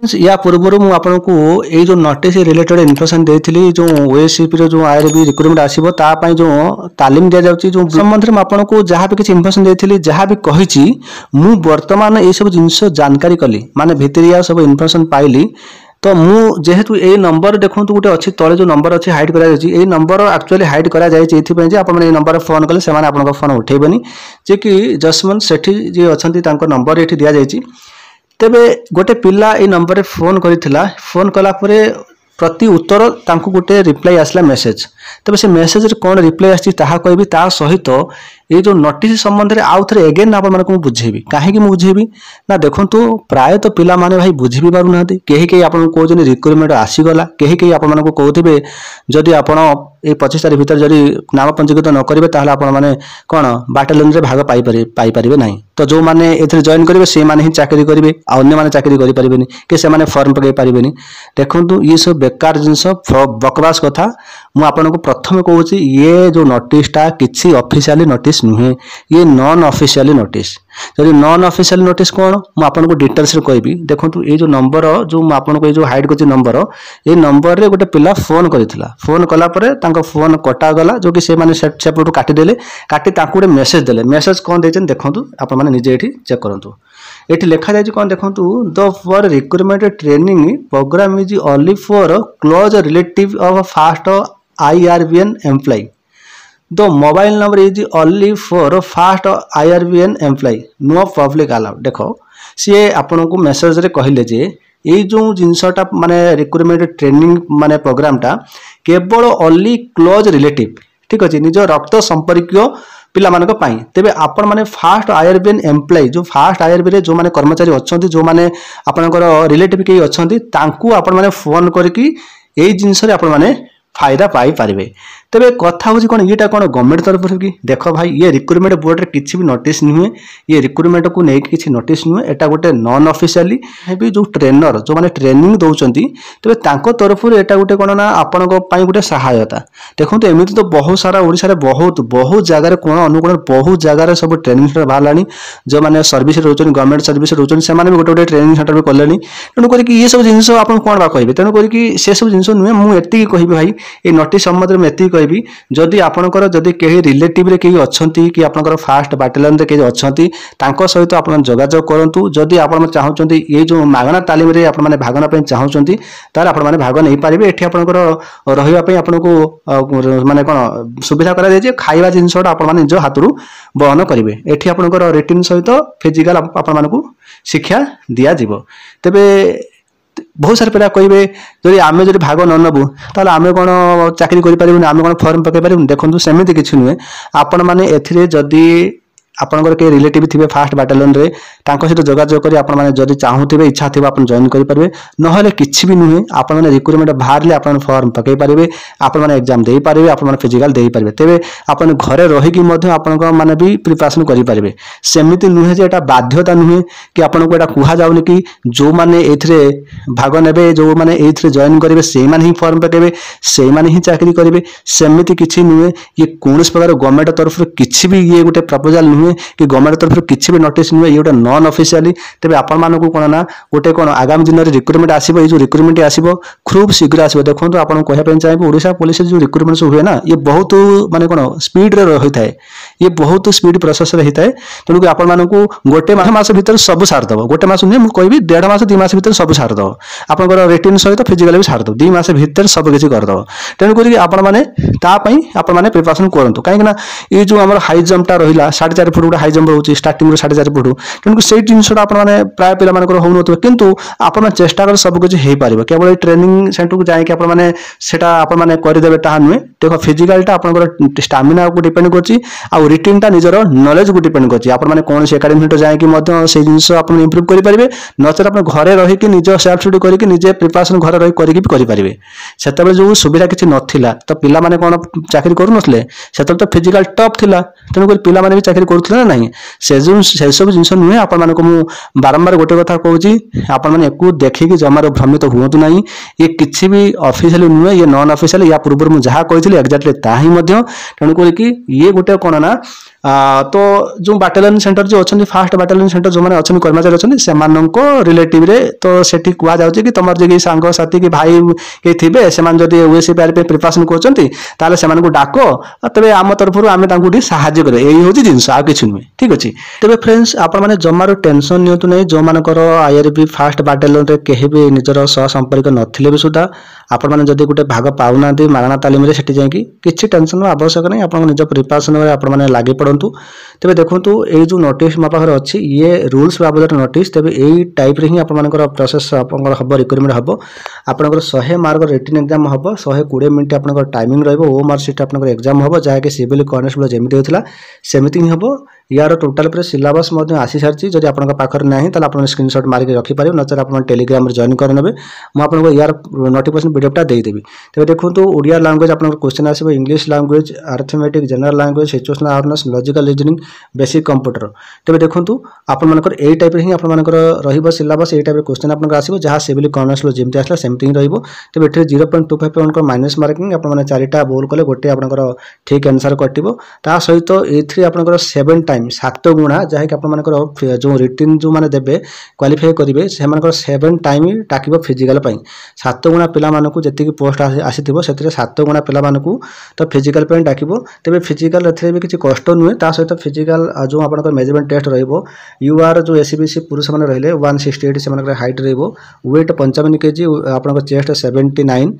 या पूर्व मुझे आपको ये जो नोटिस रिलेटेड इनफॉरमेशन देती जो ओएससीपी जो आईआरबी रिक्रुटमेंट आसो तापाई जो तालीम दि जाऊँगी जो संबंध में आपको जहाँ भी किसी इनफॉरमेशन देती जहाँ भी कही मु वर्तमान ये सब जिनस जानकारी कली माने भितरिया सब इनफॉरमेशन पाइली तो मु जेहेतु ये नंबर देखो गोटे अच्छी तले जो नंबर अच्छी हाइड कर नंबर एक्चुअली हाइड कर नंबर फोन कले से फोन उठेबनी जे कि जसवंत सेठी जी अच्छा नंबर ये दि जाए तेबे गोटे पिला ए नंबर फोन करथिला फोन कला परे प्रति उत्तर तांको गोटे रिप्लाई आसला मेसेज तेबे से मेसेज रे कोन रिप्लाई आछि ताहा कहबी ता सहित ये जो नोटिस संबंध रे आउ थरे अगेन आपण मानको बुझेबी काहे कि बुझेबी ना देखंतु प्राय तो पिला माने भाई बुझी भी पारु नाथि केही केही आपण को जने रिक्वायरमेंट आसी गला केही केही आपण मानको कहथिबे जदि आपण ए 25 तारिख भीतर जदि नाम पंजीकृत न करिवे ताहले आपण माने कोन बाटालियन रे भाग पाई परिबे नाही तो जो माने एथरे जॉइन करिवे से माने ही चाकरी करिवे आ अन्य माने चाकरी करि परिबेनी के से माने फॉर्म पके परिबेनी देखंतु ये सब बेकार जिंस बकवास कथा मु आपण को प्रथम कहूची ये जो नोटिस टा किछि ऑफिशियली नोटिस नुहे ये नॉन ऑफिशियली नोटिस जदि नॉन ऑफिशियल नोटिस कौन मुझे आपको डिटेल्स कहबी देखो ये जो नंबर जो आपको जो हाइड कर नंबर ये नंबर रे गोटे पिला फोन करथिला फोन कला परे तांको फोन कटा गला जो कि से माने सेपटू काटिदेले काटी तांको गोटे मेसेज देले मेसेज कौन देछन देखंतु आप माने निजे एठी चेक करंतु एठी लिखा जाय कौन देखंतु the for recruitment training program is only for close relative of fast IRBN employ the mobile number is only for fast IRBN employ no public allowed देखो सी आपन को मेसेज रे कहले जे ये जो जिनसटा माने रिक्रुटमेंट ट्रेनिंग माने प्रोग्रामटा केवल ओनली क्लोज रिलेटिव ठीक अच्छे निज रक्त संपर्कीय पिला मानक पाई तेबे आपण माने फास्ट IRBN एम्प्लॉय जो फास्ट IRB रे जो माने कर्मचारी अछंती जो माने आपनकर रिलेटिव के अछंती तांकू आपण माने फोन करके एई जिंस रे आपण माने फायदा पाई पारिबे तेबे कथा होची कोन येटा कोन गवर्नमेंट तरफ की देखो भाई ये रिक्रुटमेंट बोर्ड रे किछि भी नोटिस नुहे ये रिक्रुटमेंट को नै किछि नोटिस नुहे एटा गोटे नॉन ऑफिशियली हेबी जो ट्रेनर जो माने ट्रेनिंग दउचंती तेबे तांको तरफ रे एटा गोटे कोन ना आपण को पई गोटे सहायता देखो तो एमिति तो बहुत सारा ओडिसा रे बहुत जगह रे कोन अनुकोण बहुत जगह रे सब ट्रेनिंग सेंटर बाहलानी जो माने सर्विस रोचन गवर्नमेंट सर्विस रोचन से माने भी गोटे ट्रेनिंग सेंटर भी करलेनी तनु करी कि ये सब जिंस आपण कोन बा कहबे तनु करी कि से सब जिंस नुहे मु एति कहबी भाई ये नोटिस संबंध में एति कहबी जदि आपनकर जदि केही रिलेटिव रे केही अछंती कि आपनकर फास्ट बाटालियन रे केही अछंती तांको सहित आपण जोगाजोग करंतु जदि आपण चाहउचंती ये जो मागना तालीम रे आपण माने भाग न पे चाहउचंती तार आपण माने भाग नै पारिबे एठी आपनकर रहिबा पे आपनको माने कोन सुविधा करा दे जे खाइबा जिंसटा आपण माने जो हातरू बहन करिवे एठी आपनकर रिटिन सहित फिजिकल आपण मानकू शिक्षा दिया जिवो तेबे बहुत सारे पिला कहे जदि आम जब भाग न नबू ताल आम कौन चाकरी करें आम कौन फॉर्म पकई पारे देखो सेमती किसी नुहे आपण मैंने एथि आपंकर के रिलेटिव थे फास्ट बाटालियन रे सहित जोगाजोग कर आप जदि चाहूबे इच्छा थी आप जॉइन करेंगे ना कि भी नुहे आप रिक्रुटमेंट बाहर आप फॉर्म पकई पारे आप एग्जाम दे पारे आप फिजिकल दे पारे तेरे आप घरे रहीकि मैंने भी प्रिपरेशन करेंगे सेमती नुहे जे एटा बाध्यता नुहे कि आपको एटा कह जाऊनी कि जो मैंने ये भाग ने जो मैंने ये जॉइन करेंगे से ही फॉर्म पकड़े से ही चाकरी करेंगे सेमती किसी नुहे ये कौन प्रकार गवर्नमेंट तरफ किसी भी ये गोटे प्रपोजाल नुहे कि गवर्नमेंट तरफ किसी भी नोटिस नुहे ये गोटे नॉन ऑफिशियली तेज आपण मानक कौन ना गोटे कौन आगामी दिन में रिक्रुटमेंट आसो ये जो रिक्रुटमेंट आसो खूब शीघ्र आसो देखो तो आपको कहना चाहिए ओडिशा पुलिस जो रिक्रुटमेंट हुए ना ये बहुत माने कौन स्पीड रही है ये बहुत स्पीड प्रोसेस रही है तेणुक आपण मानक गोटे मास भर सब सारदेव गोटे मास नुहे मुझे कहि 1.5 मास 2 मास भर सब सारदेव आपंकर रिटिन सहित फिजिकल भी सारदेव 2 मास भर सब किसी करदेव तेणुक आपण मैंने मैंने प्रिपरेशन करूँ कहीं ये जो आम हाई जंपटा रहा 4.5 फुट गोटे हाई जंप रोचे स्टार्टिंग 4.5 फुट तेणुक से जिनसा आपने प्राय पिला हो किंतु आप चेष्टा कर सब किसी हो पार केवल ट्रेनिंग सेंटर को जाकि आपने करदे ताहा नुहे देख फिजिकालटा आप स्टामिना को डिपेंड कर रिटिनटा निजर नॉलेज को डिपेंड कर कौन से एकाडेमी सेंटर जाकि से जिन आप इम्प्रूव करेंगे नचेत आप घरे रहीकि निज सेल्फ स्टडी करके निजे प्रिपरेशन घरे रही करेंगे से जो सुविधा किसी नाला तो पिला माने कौन चाकरी करूनसले से तो फिजिकल टफ थिला तेणुक पिला माने भी चाकरी करुले ना नहीं से सब जिन नुहे आप बारंबार गोटे कथा कहूँ आप देखिए जमार भ्रमित हूँ ना ये किसी भी ऑफिशियल नुहे ये नॉन ऑफिशियल या पूर्व मुझे जहाँ कही एक्जाक्टली ताही तेणुक ये गोटे कौन ना तो जो बाटालियन सेंटर जो अच्छा फास्ट बाटालियन सेंटर जो मैंने अच्छा कर्मचारी अच्छे से रिलेटिव तो सेठी कहुच्छे कि तुम जो सांग साथी कि भाई ये थे से ओएससीपीआर प्रिपरेशन कर डाक तेज आम तरफ आम साहय कर यही हूँ जिनस आ कि नुहे ठीक अच्छे तेज फ्रेंड्स आपने जमार टेंशन नियंतु नहीं जो मानकर आईआरबी फास्ट बाटालियन कहीं भी निजर सहसंपर्क नथिले भी सुधा आपण मैंने जब गोटे भाग पाऊना मागणा तालीम से जाकि किसी टेंशन आवश्यक नहीं आप निज प्रिपरेशन में लगे पड़ू तेज देखूँ ये जो नोटिस मो पाखे अच्छी ये रूल्स बाबद नोटिस तेज यही टाइप ही आपर प्रोसेस हम रिक्वायरमेंट हम आपंकर 100 मार्क रिटन एग्जाम हम 120 मिनट आप टाइमिंग रहा मार्क सीट आप एग्जाम हम जहाँकि सिविल कनेस्टेबल जमी होता सेमती ही हम यार टोटाल पूरा सिलेबस आसी सारी जब आप पाखे ना तो आप स्क्रीनशॉट मारिक रखिपारे नचर आप टेलीग्राम जॉइन करने मुझे यार नोटिफिकेशन वीडियोटा देदेवी तेज देखो ओडिया लैंग्वेज आप क्वेश्चन आसो English language arithmetic general language situational awareness logical reasoning basic computer तेज देखो आपर यही टाइप ही आप सिलेबस यही टाइप क्वेश्चन आप आसो जहाँ सिविल कनेस्टेबल जमी आसला सेमती ही रही तेज 0.25 माइनस मार्किंग आप 4टा बोल कले गोटे आप ठीक आंसर कटो ता सहित ये आप 7 टाइम 7 गुणा जहाँकि आप जो रिटर्न जो मैंने देवे क्वालिफाई करेंगे से 7 टाइम टाक फिजिकाल 7 गुणा पिला जी पोस्ट आसी से 7 गुणा पिला तो फिजिकाल डाक तेज फिजिकाल भी किसी कष्ट नुहे ता सहित फिजिकाल जो आप मेजरमेंट टेस्ट यूआर जो एससीबीसी पुरुष मैंने रही 168 से हाइट रेट 55 kg आप चेस्ट 79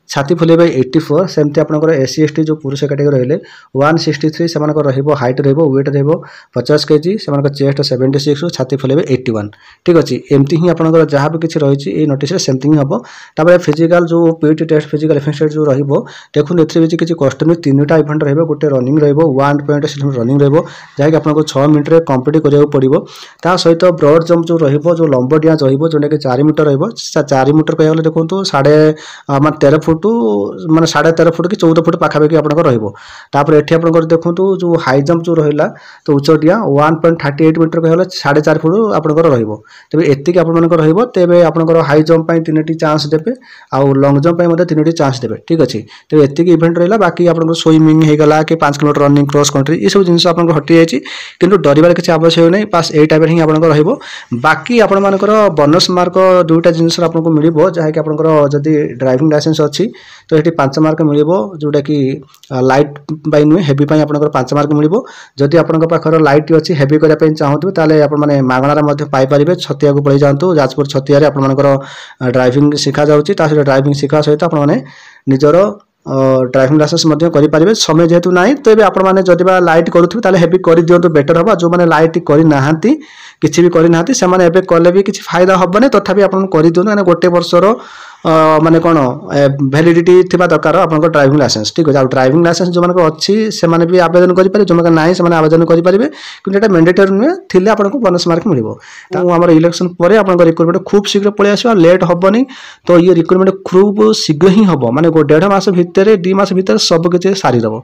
छाती फुलेबे 84 सेमती आपनकर एससी एसटी जो पुरुष कैटेगरी रहिले 163 से रहइबो हाइट रहइबो वेट रहइबो 50 kg से चेस्ट 76 छाती फुलेबे 81 ठीक अछि एमती ही आपनकर जहाँ भी किछि रहिछि ए नोटिस रे सेमती ही हबो तापर फिजिकल जो पीटी टेस्ट फिजिकल एफिशिएंसी जो रहिबो देखुन एथि बिछि किछि कष्ट नै तीनटा इवेंट रहइबो गोटे रनिंग रहइबो 1.6 रनिंग रहइबो जाहि आपनको 6 मिनिट रे कंप्लीट करियो पड़िबो ता सहित ब्रॉड जंप जो रहिबो जो लंब डिया रहिबो जोने के 4 मीटर रहइबो 4 मीटर कहले देखंतु 13.5 फुट माने 13.5 फुट कि 14 फुट पाखापाखि आपनकर रहइबो तापर एठी आपनकर देखंतु जो हाई जंप जो रहिला तो उच्चडिया 1.38 मीटर कहले 4.5 फुट आपनकर रहइबो तबे एति कि आपनकर रहइबो तबे आपनकर हाई जंप पई 3टी चांस देबे आ लॉन्ग जंप पई मध्ये 3टी चांस देबे ठीक अछि तबे एति कि इवेंट रहिला बाकी आपनकर स्विमिंग हे गला कि 5 किलोमीटर रनिंग क्रॉस कंट्री ई सब जिंस आपनकर हटि जायछि किंतु डरिबार किछि आवश्यक नै पास ए टाइप ही आपनकर रहइबो बाकी आपन मानकर बोनस मार्क दुटा जिंस आपनको मिलिबो जाहा कि आपनकर जदी ड्राइविंग लाइसेंस अछि तो ये 5 मार्क मिलिबो जोटा कि लाइट बाय नुहे हेवी पाई आपनकर 5 मार्क मिलिबो जदि आपनकर पाखर लाइट अछि हेवी करिया पे चाहतु ताले आपण माने मागणा रे मध्ये पाई परिबे छतिया को पळी जांतु जाजपुर छतिया रे आपण मानकर ड्राइविंग सिखा जाउची ता से ड्राइविंग सिखा सहित आपण माने निजरो ड्राइविंग लाइसेंस करें समय जेहेतु ना तो आपण मैंने जदि लाइट करुवे ताले हेवी कर दिंतु बेटर हम जो मैंने लाइट करना किसी भी करना से कले भी किसी फायदा हेनी तथापि आप कर दिखाँ मैंने गोटे वर्षर माने कौन वैलिडिटी थिबा दरकार आपन ड्राइविंग लाइसेंस ठीक है ड्राइविंग लाइसेंस जो मानक अच्छी से माने भी आवेदन करि पारे जो मानक नाही से माने आवेदन करि पारिबे कि एटा मैंडेटरी नुहे थिले आपन को बोनस मार्क मिलिबो तो हमर इलेक्शन परे आपन रिक्वायरमेंट खूब शीघ्र पळे आसीबा लेट होबनी तो ये रिक्वायरमेंट खूब शीघ्र ही होबो माने 1.5 मास भितरे 2 मास भितरे सब किछि सारी दबो।